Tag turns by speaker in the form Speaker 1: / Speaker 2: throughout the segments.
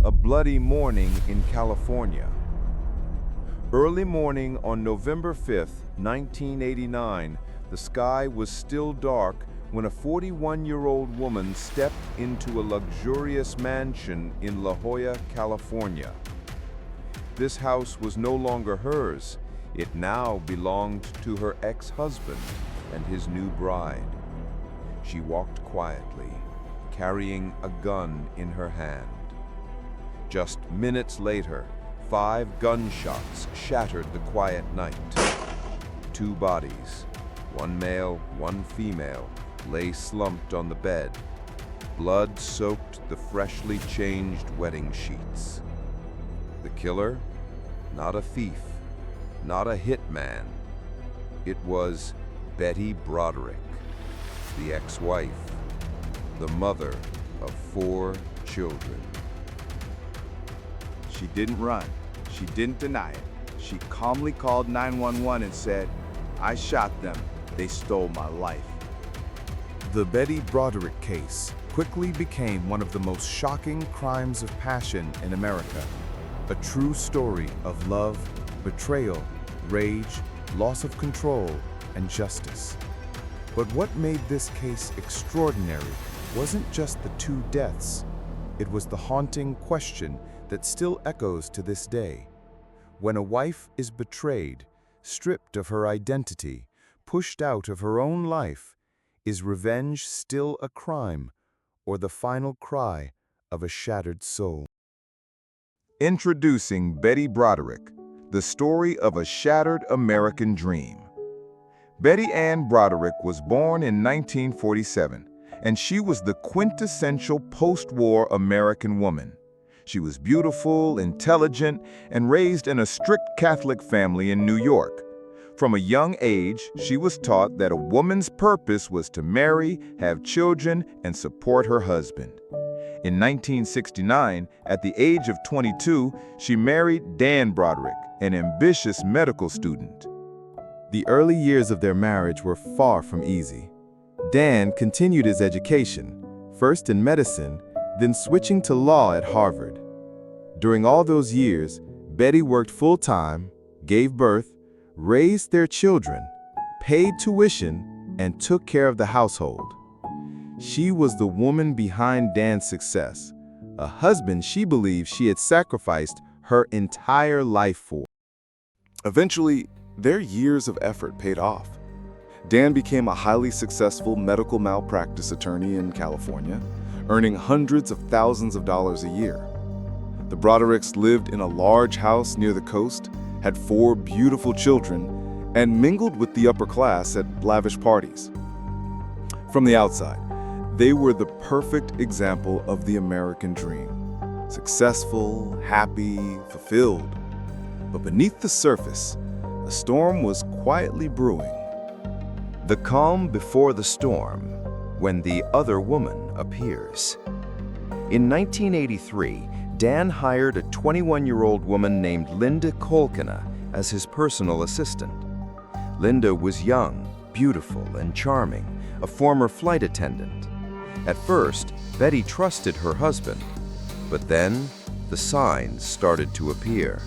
Speaker 1: A bloody morning in California. Early morning on November 5th, 1989, the sky was still dark when a 41-year-old woman stepped into a luxurious mansion in La Jolla, California. This house was no longer hers. It now belonged to her ex-husband and his new bride. She walked quietly, carrying a gun in her hand. Just minutes later, 5 gunshots shattered the quiet night. 2 bodies, one male, one female, lay slumped on the bed. Blood soaked the freshly changed wedding sheets. The killer? Not a thief, not a hitman. It was Betty Broderick, the ex-wife, the mother of 4 children.
Speaker 2: She didn't run. She didn't deny it. She calmly called 911 and said, "I shot them. They stole my life."
Speaker 3: The Betty Broderick case quickly became one of the most shocking crimes of passion in America. A true story of love, betrayal, rage, loss of control, and justice. But what made this case extraordinary wasn't just the 2 deaths. It was the haunting question that still echoes to this day. When a wife is betrayed, stripped of her identity, pushed out of her own life, is revenge still a crime or the final cry of a shattered soul?
Speaker 1: Introducing Betty Broderick, the story of a shattered American dream. Betty Ann Broderick was born in 1947, and she was the quintessential post-war American woman. She was beautiful, intelligent, and raised in a strict Catholic family in New York. From a young age, she was taught that a woman's purpose was to marry, have children, and support her husband. In 1969, at the age of 22, she married Dan Broderick, an ambitious medical student.
Speaker 3: The early years of their marriage were far from easy. Dan continued his education, first in medicine, then switching to law at Harvard. During all those years, Betty worked full-time, gave birth, raised their children, paid tuition, and took care of the household. She was the woman behind Dan's success, a husband she believed she had sacrificed her entire life for.
Speaker 4: Eventually, their years of effort paid off. Dan became a highly successful medical malpractice attorney in California, earning hundreds of thousands of dollars a year. The Brodericks lived in a large house near the coast, had 4 beautiful children, and mingled with the upper class at lavish parties. From the outside, they were the perfect example of the American dream. Successful, happy, fulfilled. But beneath the surface, a storm was quietly brewing.
Speaker 1: The calm before the storm, when the other woman appears. In 1983, Dan hired a 21-year-old woman named Linda Kolkina as his personal assistant. Linda was young, beautiful, and charming, a former flight attendant. At first, Betty trusted her husband, but then the signs started to appear.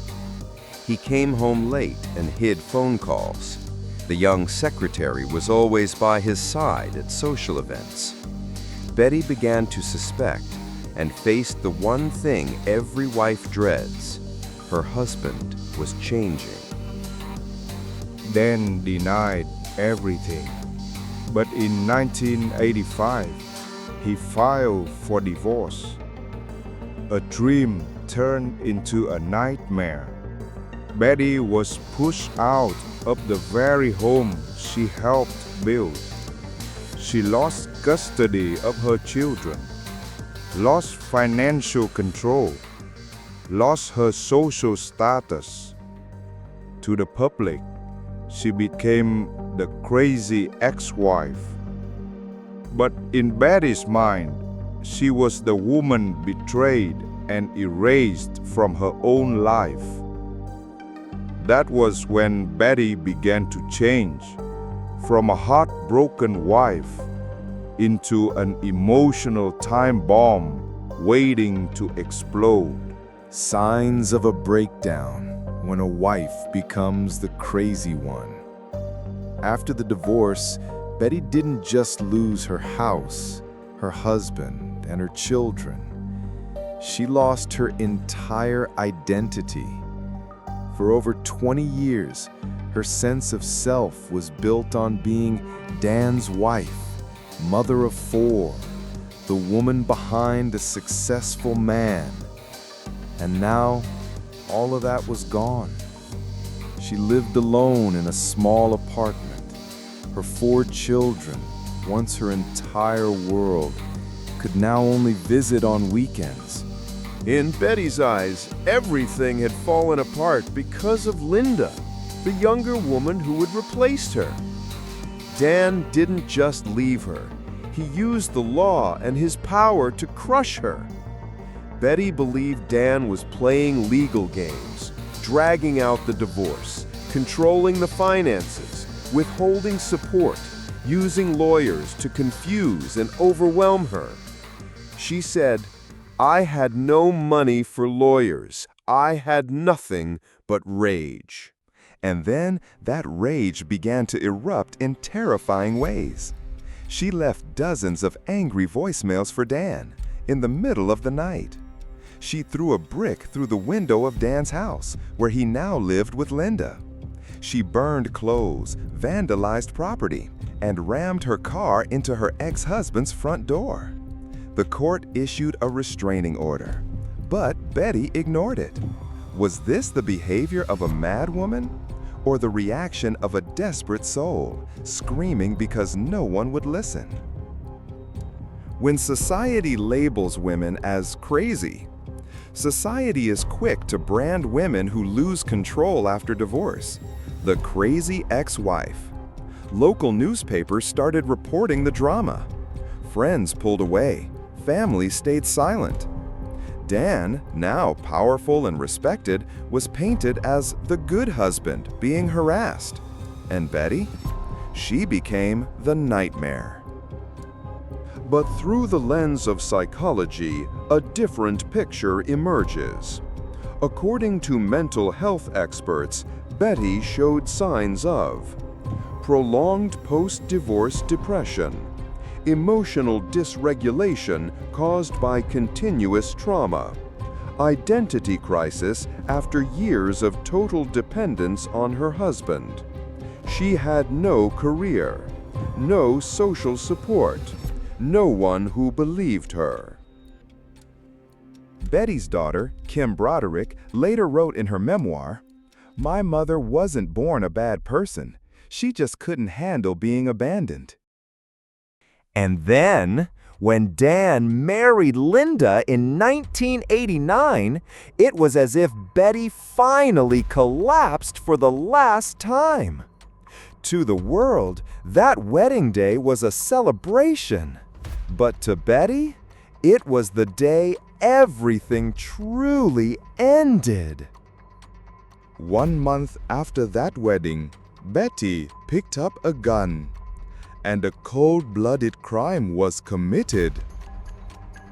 Speaker 1: He came home late and hid phone calls. The young secretary was always by his side at social events. Betty began to suspect and faced the one thing every wife dreads: her husband was changing.
Speaker 5: Dan denied everything, but in 1985, he filed for divorce. A dream turned into a nightmare. Betty was pushed out of the very home she helped build. She lost custody of her children, lost financial control, lost her social status. To the public, she became the crazy ex-wife. But in Betty's mind, she was the woman betrayed and erased from her own life. That was when Betty began to change, from a heartbroken wife into an emotional time bomb waiting to explode.
Speaker 3: Signs of a breakdown when a wife becomes the crazy one. After the divorce, Betty didn't just lose her house, her husband, and her children. She lost her entire identity. For over 20 years, her sense of self was built on being Dan's wife, mother of 4, the woman behind a successful man. And now, all of that was gone. She lived alone in a small apartment. Her 4 children, once her entire world, could now only visit on weekends.
Speaker 1: In Betty's eyes, everything had fallen apart because of Linda, the younger woman who had replaced her. Dan didn't just leave her. He used the law and his power to crush her. Betty believed Dan was playing legal games, dragging out the divorce, controlling the finances, withholding support, using lawyers to confuse and overwhelm her. She said, "I had no money for lawyers. I had nothing but rage."
Speaker 3: And then that rage began to erupt in terrifying ways. She left dozens of angry voicemails for Dan in the middle of the night. She threw a brick through the window of Dan's house, where he now lived with Linda. She burned clothes, vandalized property, and rammed her car into her ex-husband's front door. The court issued a restraining order, but Betty ignored it. Was this the behavior of a mad woman, or the reaction of a desperate soul, screaming because no one would listen? When society labels women as crazy, society is quick to brand women who lose control after divorce the crazy ex-wife. Local newspapers started reporting the drama. Friends pulled away. Families stayed silent. Dan, now powerful and respected, was painted as the good husband being harassed. And Betty? She became the nightmare.
Speaker 1: But through the lens of psychology, a different picture emerges. According to mental health experts, Betty showed signs of prolonged post-divorce depression, emotional dysregulation caused by continuous trauma, identity crisis after years of total dependence on her husband. She had no career, no social support, no one who believed her.
Speaker 3: Betty's daughter, Kim Broderick, later wrote in her memoir, "My mother wasn't born a bad person. She just couldn't handle being abandoned." And then, when Dan married Linda in 1989, it was as if Betty finally collapsed for the last time. To the world, that wedding day was a celebration. But to Betty, it was the day everything truly ended. 1 month after that wedding, Betty picked up a gun, and a cold-blooded crime was committed.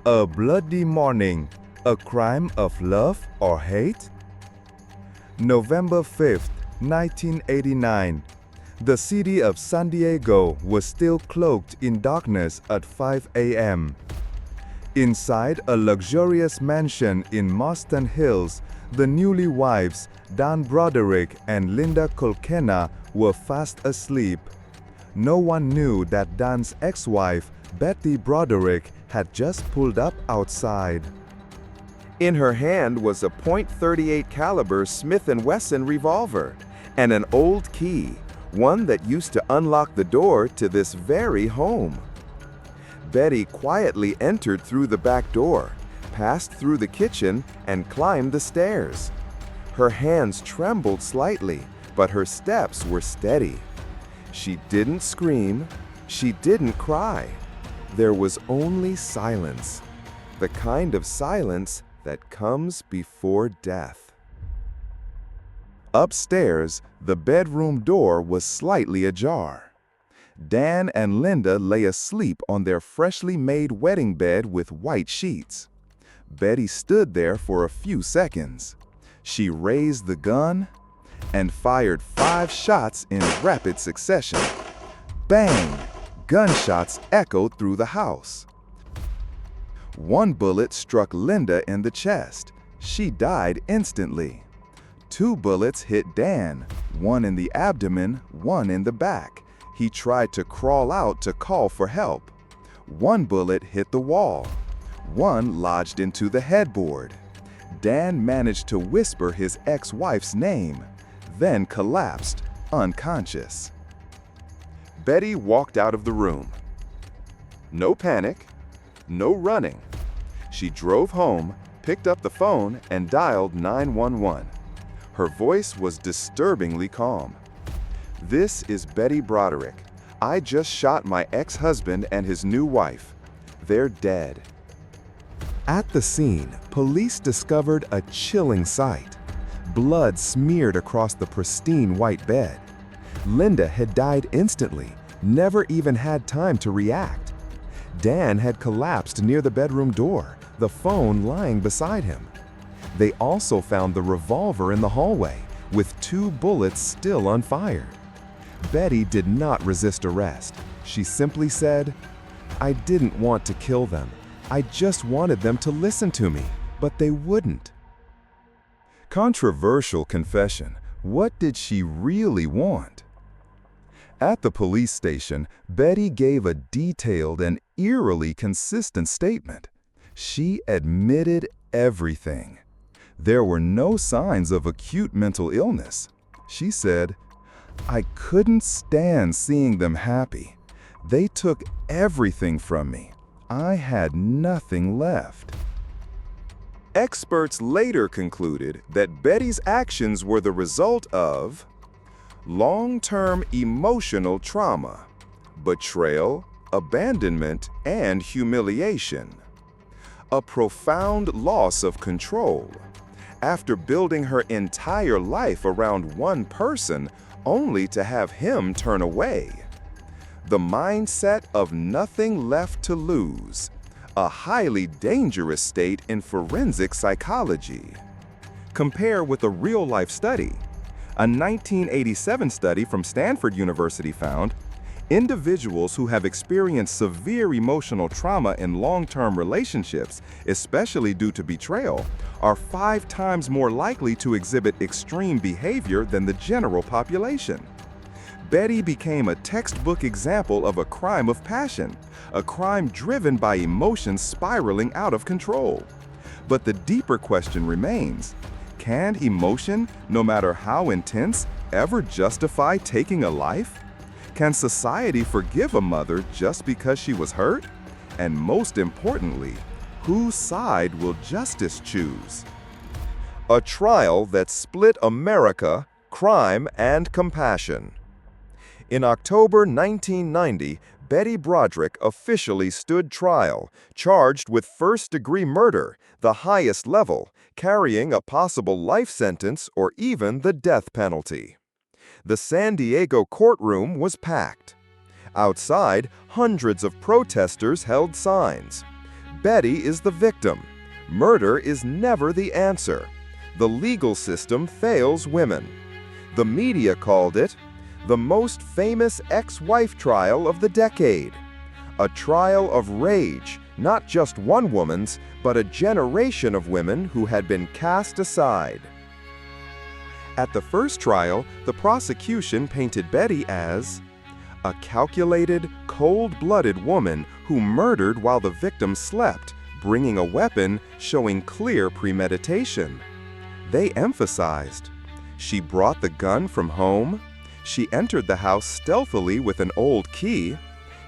Speaker 3: A bloody morning, a crime of love or hate? November 5th, 1989. The city of San Diego was still cloaked in darkness at 5 a.m. Inside a luxurious mansion in Mustang Hills, the newlyweds, Dan Broderick and Linda Colquena, were fast asleep. No one knew that Dan's ex-wife, Betty Broderick, had just pulled up outside. In her hand was a .38 caliber Smith & Wesson revolver and an old key, one that used to unlock the door to this very home. Betty quietly entered through the back door, passed through the kitchen, and climbed the stairs. Her hands trembled slightly, but her steps were steady. She didn't scream. She didn't cry. There was only silence, the kind of silence that comes before death. Upstairs, the bedroom door was slightly ajar. Dan and Linda lay asleep on their freshly made wedding bed with white sheets.
Speaker 4: Betty stood there for a few seconds. She raised the gun and fired 5 shots in rapid succession. Bang! Gunshots echoed through the house. One bullet struck Linda in the chest. She died instantly. 2 bullets hit Dan, one in the abdomen, one in the back. He tried to crawl out to call for help. 1 bullet hit the wall. 1 lodged into the headboard. Dan managed to whisper his ex-wife's name, then collapsed, unconscious. Betty walked out of the room. No panic, no running. She drove home, picked up the phone, and dialed 911. Her voice was disturbingly calm. "This is Betty Broderick. I just shot my ex-husband and his new wife. They're dead." At the scene, police discovered a chilling sight. Blood smeared across the pristine white bed. Linda had died instantly, never even had time to react. Dan had collapsed near the bedroom door, the phone lying beside him. They also found the revolver in the hallway, with 2 bullets still unfired. Betty did not resist arrest. She simply said, "I didn't want to kill them. I just wanted them to listen to me, but they wouldn't." Controversial confession. What did she really want? At the police station, Betty gave a detailed and eerily consistent statement. She admitted everything. There were no signs of acute mental illness. She said, "I couldn't stand seeing them happy. They took everything from me. I had nothing left." Experts later concluded that Betty's actions were the result of long-term emotional trauma, betrayal, abandonment, and humiliation, a profound loss of control. After building her entire life around one person, only to have him turn away. The mindset of nothing left to lose, a highly dangerous state in forensic psychology. Compare with a real-life study. A 1987 study from Stanford University found individuals who have experienced severe emotional trauma in long-term relationships, especially due to betrayal, are 5 times more likely to exhibit extreme behavior than the general population. Betty became a textbook example of a crime of passion, a crime driven by emotions spiraling out of control. But the deeper question remains, can emotion, no matter how intense, ever justify taking a life? Can society forgive a mother just because she was hurt? And most importantly, whose side will justice choose? A trial that split America, crime and compassion. In October 1990, Betty Broderick officially stood trial, charged with first-degree murder, the highest level, carrying a possible life sentence or even the death penalty. The San Diego courtroom was packed. Outside, hundreds of protesters held signs. "Betty is the victim. Murder is never the answer. The legal system fails women." The media called it the most famous ex-wife trial of the decade. A trial of rage, not just one woman's, but a generation of women who had been cast aside. At the first trial, the prosecution painted Betty as a calculated, cold-blooded woman who murdered while the victim slept, bringing a weapon, showing clear premeditation. They emphasized, she brought the gun from home, she entered the house stealthily with an old key,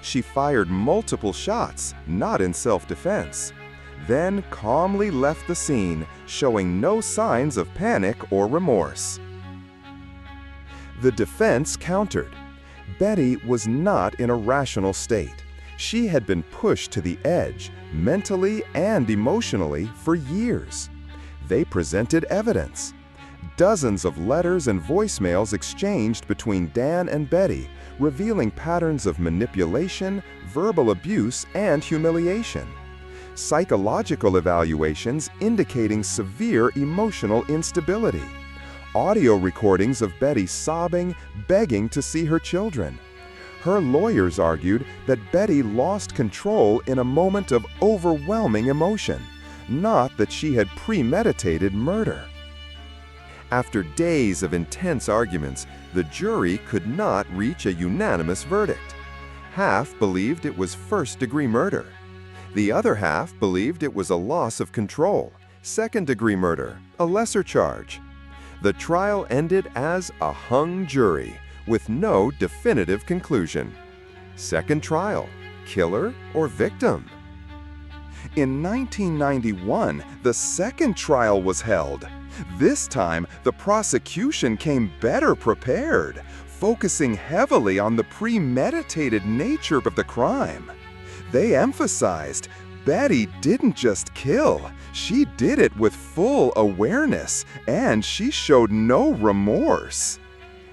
Speaker 4: she fired multiple shots, not in self-defense, then calmly left the scene, showing no signs of panic or remorse. The defense countered. Betty was not in a rational state. She had been pushed to the edge, mentally and emotionally, for years. They presented evidence. Dozens of letters and voicemails exchanged between Dan and Betty, revealing patterns of manipulation, verbal abuse, and humiliation.
Speaker 1: psychological evaluations indicating severe emotional instability, audio recordings of Betty sobbing, begging to see her children. Her lawyers argued that Betty lost control in a moment of overwhelming emotion, not that she had premeditated murder. After days of intense arguments, the jury could not reach a unanimous verdict. Half believed it was first-degree murder. The other half believed it was a loss of control, second-degree murder, a lesser charge. The trial ended as a hung jury, with no definitive conclusion. Second trial, killer or victim? In 1991, the second trial was held. This time, the prosecution came better prepared, focusing heavily on the premeditated nature of the crime. They emphasized Betty didn't just kill, she did it with full awareness, and she showed no remorse.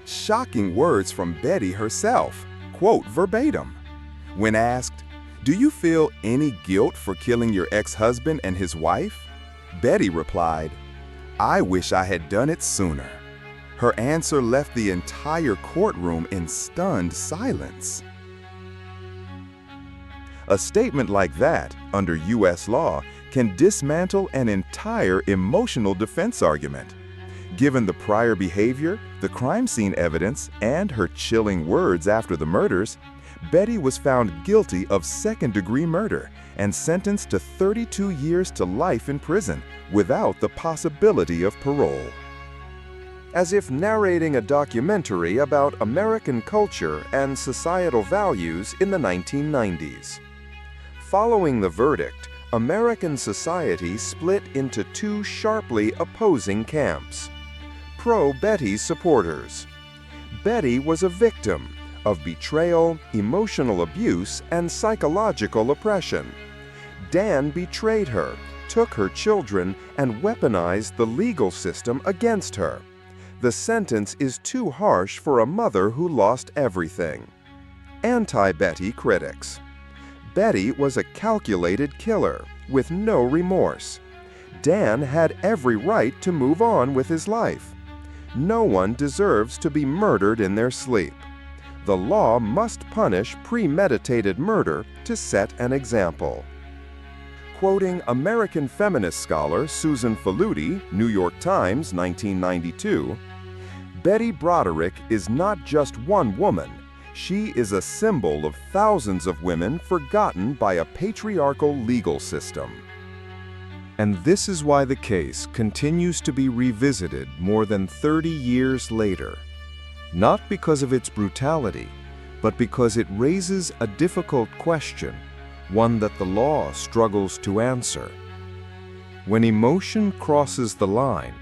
Speaker 1: Shocking words from Betty herself, quote verbatim. When asked, "Do you feel any guilt for killing your ex-husband and his wife?" Betty replied, "I wish I had done it sooner." Her answer left the entire courtroom in stunned silence. A statement like that, under U.S. law, can dismantle an entire emotional defense argument. Given the prior behavior, the crime scene evidence, and her chilling words after the murders, Betty was found guilty of second-degree murder and sentenced to 32 years to life in prison without the possibility of parole. As if narrating a documentary about American culture and societal values in the 1990s. Following the verdict, American society split into two sharply opposing camps. Pro-Betty supporters. Betty was a victim of betrayal, emotional abuse, and psychological oppression. Dan betrayed her, took her children, and weaponized the legal system against her. The sentence is too harsh for a mother who lost everything. Anti-Betty critics. Betty was a calculated killer with no remorse. Dan had every right to move on with his life. No one deserves to be murdered in their sleep. The law must punish premeditated murder to set an example. Quoting American feminist scholar Susan Faludi, New York Times, 1992, Betty Broderick is not just one woman. She is a symbol of thousands of women forgotten by a patriarchal legal system. And this is why the case continues to be revisited more than 30 years later. Not because of its brutality, but because it raises a difficult question, one that the law struggles to answer. When emotion crosses the line,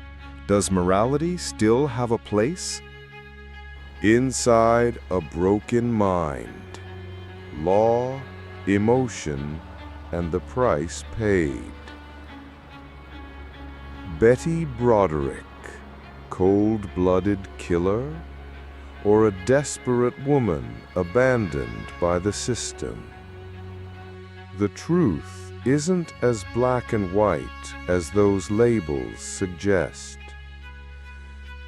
Speaker 1: does morality still have a place?
Speaker 5: Inside a broken mind, law, emotion, and the price paid. Betty Broderick, cold-blooded killer, or a desperate woman abandoned by the system? The truth isn't as black and white as those labels suggest.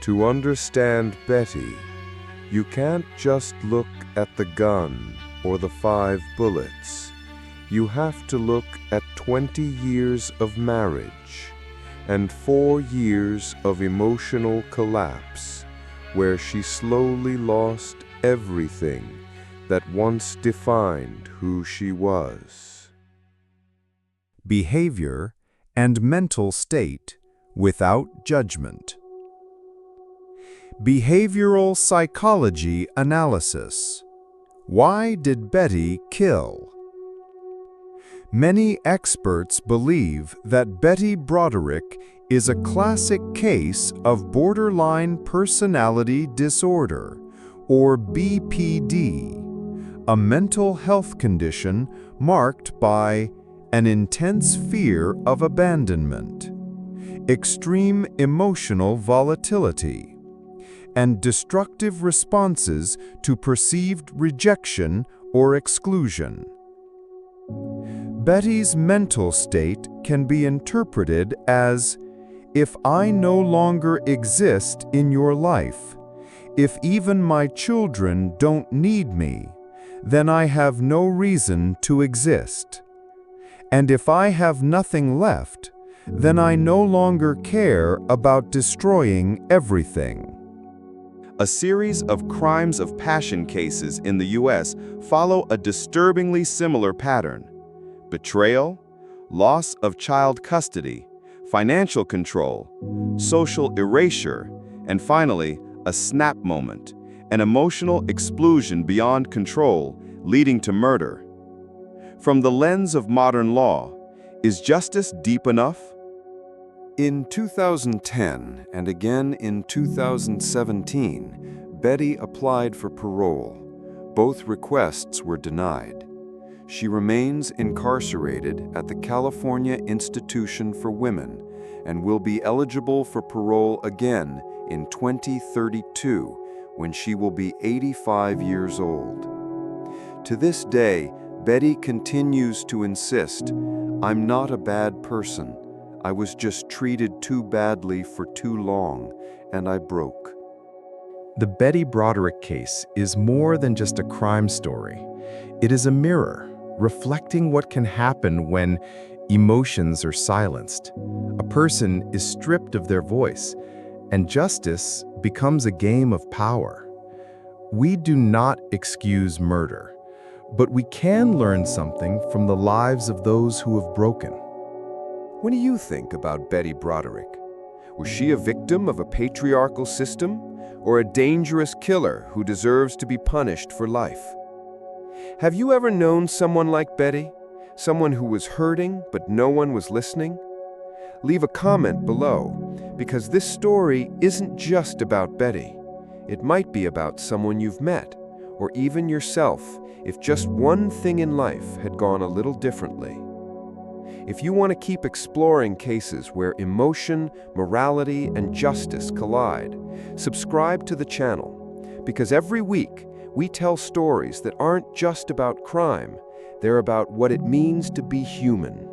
Speaker 5: To understand Betty, you can't just look at the gun or the 5 bullets. You have to look at 20 years of marriage and 4 years of emotional collapse, where she slowly lost everything that once defined who she was.
Speaker 3: Behavior and mental state without judgment. Behavioral psychology analysis. Why did Betty kill? Many experts believe that Betty Broderick is a classic case of borderline personality disorder, or BPD, a mental health condition marked by an intense fear of abandonment, extreme emotional volatility, and destructive responses to perceived rejection or exclusion. Betty's mental state can be interpreted as, if I no longer exist in your life, if even my children don't need me, then I have no reason to exist. And if I have nothing left, then I no longer care about destroying everything.
Speaker 1: A series of crimes of passion cases in the U.S. follow a disturbingly similar pattern: betrayal, loss of child custody, financial control, social erasure, and finally, a snap moment, an emotional explosion beyond control leading to murder. From the lens of modern law, is justice deep enough?
Speaker 3: In 2010 and again in 2017, Betty applied for parole. Both requests were denied. She remains incarcerated at the California Institution for Women and will be eligible for parole again in 2032 when she will be 85 years old. To this day, Betty continues to insist, "I'm not a bad person. I was just treated too badly for too long, and I broke."
Speaker 6: The Betty Broderick case is more than just a crime story. It is a mirror, reflecting what can happen when emotions are silenced. A person is stripped of their voice, and justice becomes a game of power. We do not excuse murder, but we can learn something from the lives of those who have broken.
Speaker 1: What do you think about Betty Broderick? Was she a victim of a patriarchal system or a dangerous killer who deserves to be punished for life? Have you ever known someone like Betty? Someone who was hurting but no one was listening? Leave a comment below, because this story isn't just about Betty. It might be about someone you've met, or even yourself, if just one thing in life had gone a little differently. If you want to keep exploring cases where emotion, morality, and justice collide, subscribe to the channel, because every week we tell stories that aren't just about crime, they're about what it means to be human.